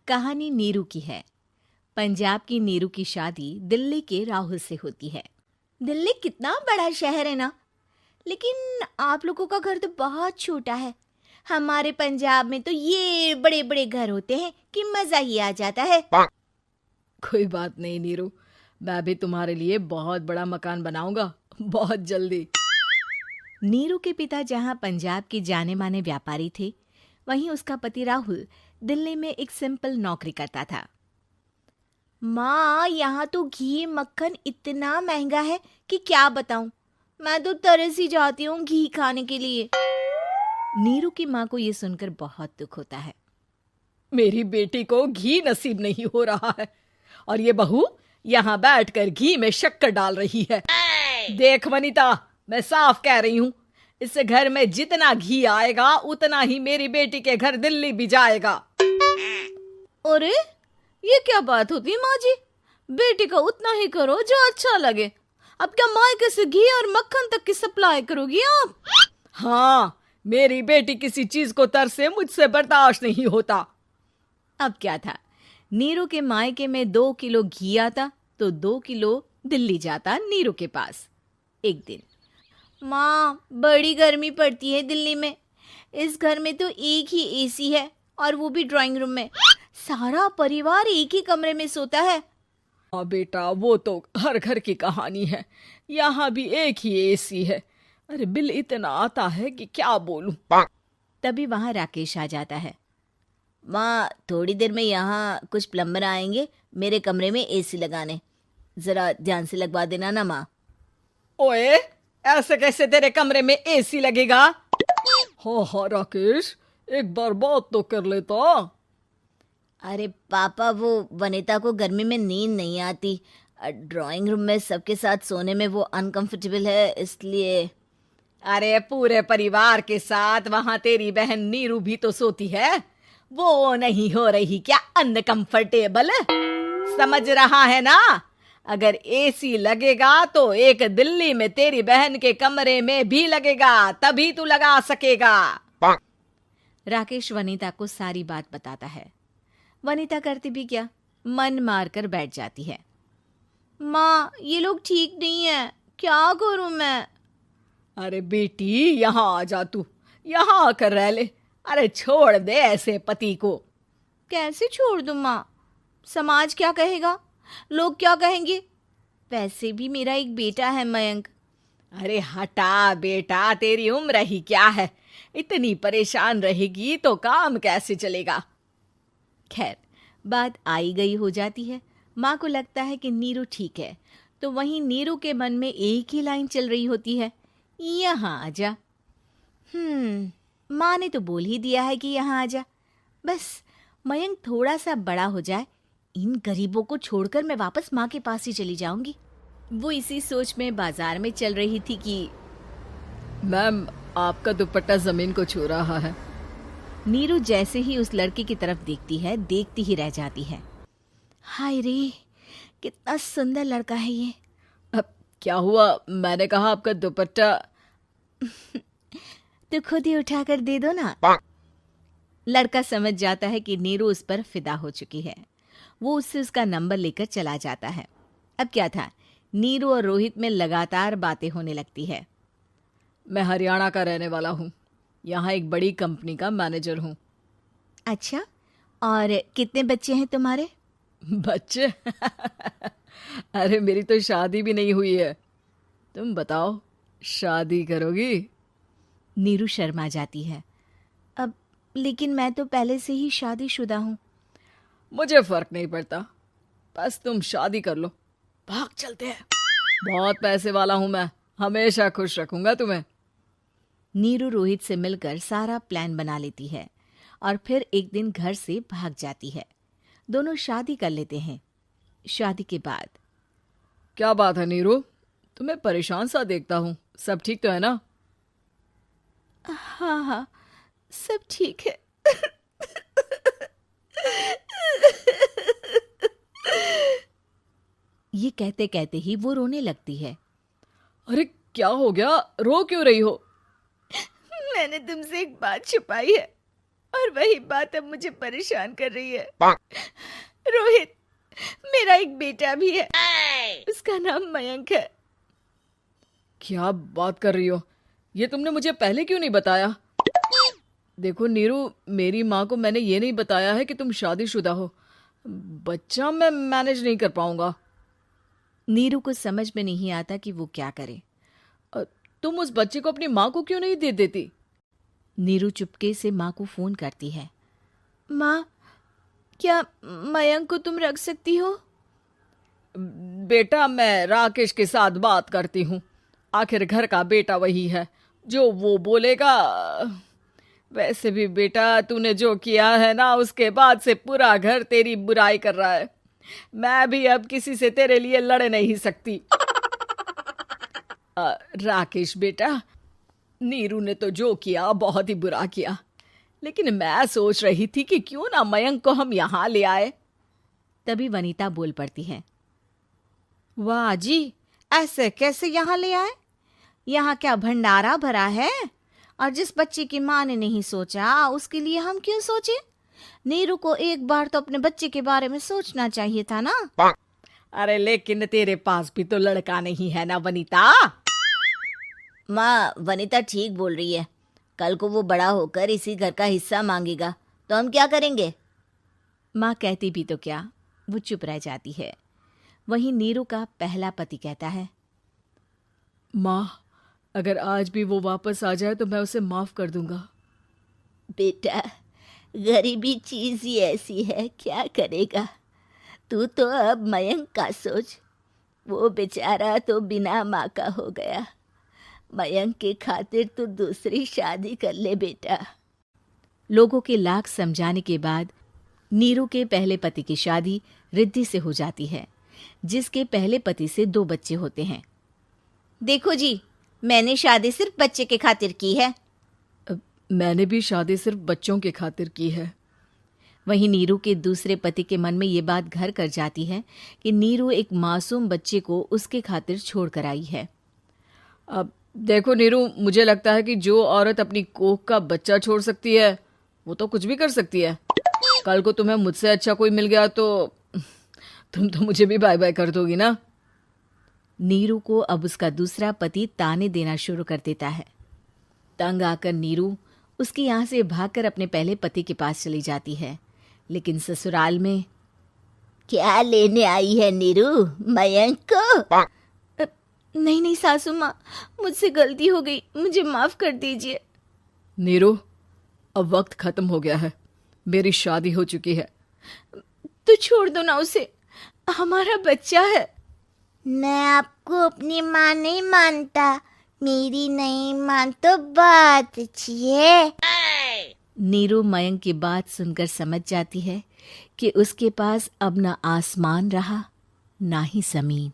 कहानी नीरू की है। पंजाब की नीरू की शादी दिल्ली के राहुल से होती है। दिल्ली कितना बड़ा शहर है ना, लेकिन आप लोगों का घर तो बहुत छोटा है। हमारे पंजाब में तो ये बड़े बड़े घर होते हैं कि मजा ही आ जाता है। कोई बात नहीं नीरू, मैं भी तुम्हारे लिए बहुत बड़ा मकान बनाऊंगा बहुत जल्दी। नीरू के पिता जहाँ पंजाब के जाने माने व्यापारी थे, वहीं उसका पति राहुल दिल्ली में एक सिंपल नौकरी करता था। माँ, यहाँ तो घी मक्खन इतना महंगा है कि क्या बताऊं। मैं तो तरस ही जाती हूँ घी खाने के लिए। नीरू की माँ को ये सुनकर बहुत दुख होता है। मेरी बेटी को घी नसीब नहीं हो रहा है और ये बहू यहाँ बैठकर घी में शक्कर डाल रही है। देख वनिता, मैं साफ कह रही हूँ, इस घर में जितना घी आएगा उतना ही मेरी बेटी के घर दिल्ली भी जाएगा। अरे ये क्या बात होती माँ जी? बेटी का उतना ही करो जो अच्छा लगे। अब क्या मायके से घी और मक्खन तक की सप्लाई करोगी आप? हाँ, मेरी बेटी किसी चीज को तरसे मुझसे बर्दाश्त नहीं होता। अब क्या था, नीरू के मायके में 2 किलो घी आता तो 2 किलो दिल्ली जाता नीरू के पास। एक दिन, माँ बड़ी गर्मी पड़ती है दिल्ली में। इस घर में तो एक ही एसी है और वो भी ड्राइंग रूम में। सारा परिवार एक ही कमरे में सोता है। हाँ बेटा, वो तो हर घर की कहानी है। यहाँ भी एक ही एसी है। अरे बिल इतना आता है कि क्या बोलूं। तभी वहां राकेश आ जाता है। माँ, थोड़ी देर में यहाँ कुछ प्लम्बर आएंगे मेरे कमरे में एसी लगाने। जरा ध्यान से लगवा देना ना माँ। ओए, ऐसे कैसे तेरे कमरे में एसी लगेगा? हाँ राकेश, एक बार बात तो कर लेता। अरे पापा, वो वनिता को गर्मी में नींद नहीं आती। ड्राइंग रूम में सबके साथ सोने में वो अनकंफर्टेबल है, इसलिए। अरे पूरे परिवार के साथ वहां तेरी बहन नीरू भी तो सोती है। वो नहीं हो रही क्या अनकंफर्टेबल? समझ रहा है ना? अगर एसी लगेगा तो एक दिल्ली में तेरी बहन के कमरे में भी लगेगा, तभी तू लगा सकेगा। राकेश वनिता को सारी बात बताता है। वनिता करती भी क्या, मन मारकर बैठ जाती है। माँ, ये लोग ठीक नहीं है, क्या करूं मैं? अरे बेटी, यहाँ आ जा, तू यहाँ आकर रह ले। अरे छोड़ दे ऐसे पति को। कैसे छोड़ दूं माँ? समाज क्या कहेगा, लोग क्या कहेंगे? वैसे भी मेरा एक बेटा है मयंक। अरे हटा बेटा, तेरी उम्र ही क्या है? इतनी परेशान रहेगी तो काम कैसे चलेगा? खैर, बात आई गई हो जाती है। माँ को लगता है कि नीरू ठीक है, तो वहीं नीरू के मन में एक ही लाइन चल रही होती है, यहाँ आजा। माँ ने तो बोल ही दिया है कि यहाँ आजा। बस मयंक थोड़ा सा बड़ा हो जाए, इन गरीबों को छोड़कर मैं वापस माँ के पास ही चली जाऊंगी। वो इसी सोच में बाजार में चल रही थी कि मैम, आपका दुपट्टा जमीन को छू रहा है। नीरू जैसे ही उस लड़के की तरफ देखती है, देखती ही रह जाती है। हाय रे, कितना सुंदर लड़का है ये। अब क्या हुआ? मैंने कहा आपका दुपट्टा। तो खुद ही उठाकर दे दो ना। लड़का समझ जाता है कि नीरू उस पर फिदा हो चुकी है। वो उससे उसका नंबर लेकर चला जाता है। अब क्या था, नीरू और रोहित में लगातार बातें होने लगती है। मैं हरियाणा का रहने वाला हूँ, यहाँ एक बड़ी कंपनी का मैनेजर हूँ। अच्छा, और कितने बच्चे हैं तुम्हारे? बच्चे? अरे मेरी तो शादी भी नहीं हुई है। तुम बताओ, शादी करोगी? नीरू शर्मा जाती है। अब लेकिन मैं तो पहले से ही शादीशुदा हूँ। मुझे फर्क नहीं पड़ता, बस तुम शादी कर लो, भाग चलते हैं। बहुत पैसे वाला हूं मैं, हमेशा खुश रखूंगा तुम्हें। नीरू रोहित से मिलकर सारा प्लान बना लेती है और फिर एक दिन घर से भाग जाती है। दोनों शादी कर लेते हैं। शादी के बाद, क्या बात है नीरू, तुम्हें परेशान सा देखता हूँ, सब ठीक तो है ना? हाँ हाँ, सब ठीक है। ये कहते कहते ही वो रोने लगती है। अरे क्या हो गया, रो क्यों रही हो? मैंने तुमसे एक बात छुपाई है और वही बात अब मुझे परेशान कर रही है। रोहित, मेरा एक बेटा भी है, उसका नाम मयंक है। क्या बात कर रही हो? ये तुमने मुझे पहले क्यों नहीं बताया? देखो नीरू, मेरी माँ को मैंने ये नहीं बताया है कि तुम शादीशुदा हो। बच्चा मैं मैनेज नहीं कर पाऊंगा। नीरू को समझ में नहीं आता कि वो क्या करे। तुम उस बच्चे को अपनी माँ को क्यों नहीं दे देती? नीरू चुपके से माँ को फोन करती है। माँ, क्या मयंक को तुम रख सकती हो? बेटा, मैं राकेश के साथ बात करती हूँ। आखिर घर का बेटा वही है, जो वो बोलेगा। वैसे भी बेटा, तूने जो किया है ना, उसके बाद से पूरा घर तेरी बुराई कर रहा है। मैं भी अब किसी से तेरे लिए लड़ नहीं सकती। राकेश बेटा, नीरू ने तो जो किया बहुत ही बुरा किया, लेकिन मैं सोच रही थी कि क्यों ना मयंक को हम यहाँ ले आए। तभी वनीता बोल पड़ती है। वाह जी, ऐसे कैसे यहाँ ले आए? यहाँ क्या भंडारा भरा है? और जिस बच्चे की माँ ने नहीं सोचा, उसके लिए हम क्यों सोचे? नीरू को एक बार तो अपने बच्चे के बारे में सोचना चाहिए था ना। अरे लेकिन तेरे पास भी तो लड़का नहीं है ना वनीता। माँ, वनीता ठीक बोल रही है। कल को वो बड़ा होकर इसी घर का हिस्सा मांगेगा तो हम क्या करेंगे? माँ कहती भी तो क्या, वो चुप रह जाती है। वहीं नीरू का पहला पति कहता है। माँ, अगर आज भी वो वापस आ जाए तो मैं उसे माफ कर दूंगा। बेटा, गरीबी चीज ही ऐसी है, क्या करेगा? तू तो अब मयंक का सोच। वो बेचारा तो बिना माँ का हो गया। मयंक के खातिर तू दूसरी शादी कर ले बेटा। लोगों के लाख समझाने के बाद नीरू के पहले पति की शादी रिद्धि से हो जाती है, जिसके पहले पति से 2 बच्चे होते हैं। देखो जी, मैंने शादी सिर्फ बच्चे के खातिर की है। मैंने भी शादी सिर्फ बच्चों के खातिर की है। वहीं नीरू के दूसरे पति के मन में ये बात घर कर जाती है कि नीरू एक मासूम बच्चे को उसके खातिर छोड़ कर आई है। अब देखो नीरू, मुझे लगता है कि जो औरत अपनी कोख का बच्चा छोड़ सकती है, वो तो कुछ भी कर सकती है। कल को तुम्हें मुझसे अच्छा कोई मिल गया तो तुम तो मुझे भी बाय बाय कर दोगी ना। नीरू को अब उसका दूसरा पति ताने देना शुरू कर देता है। तंग आकर नीरू उसके यहाँ से भागकर अपने पहले पति के पास चली जाती है, लेकिन ससुराल में क्या लेने आई है नीरू, मयंक को? नहीं नहीं सासू माँ, मुझसे गलती हो गई, मुझे माफ कर दीजिए। नीरू, अब वक्त खत्म हो गया है, मेरी शादी हो चुकी है। तो छोड़ दो ना उसे, हमारा बच्चा है। मैं आपको अपनी माँ नहीं मानता, मेरी नहीं मान तो बात अच्छी है। नीरू मयंक की बात सुनकर समझ जाती है कि उसके पास अब न आसमान रहा ना ही जमीन।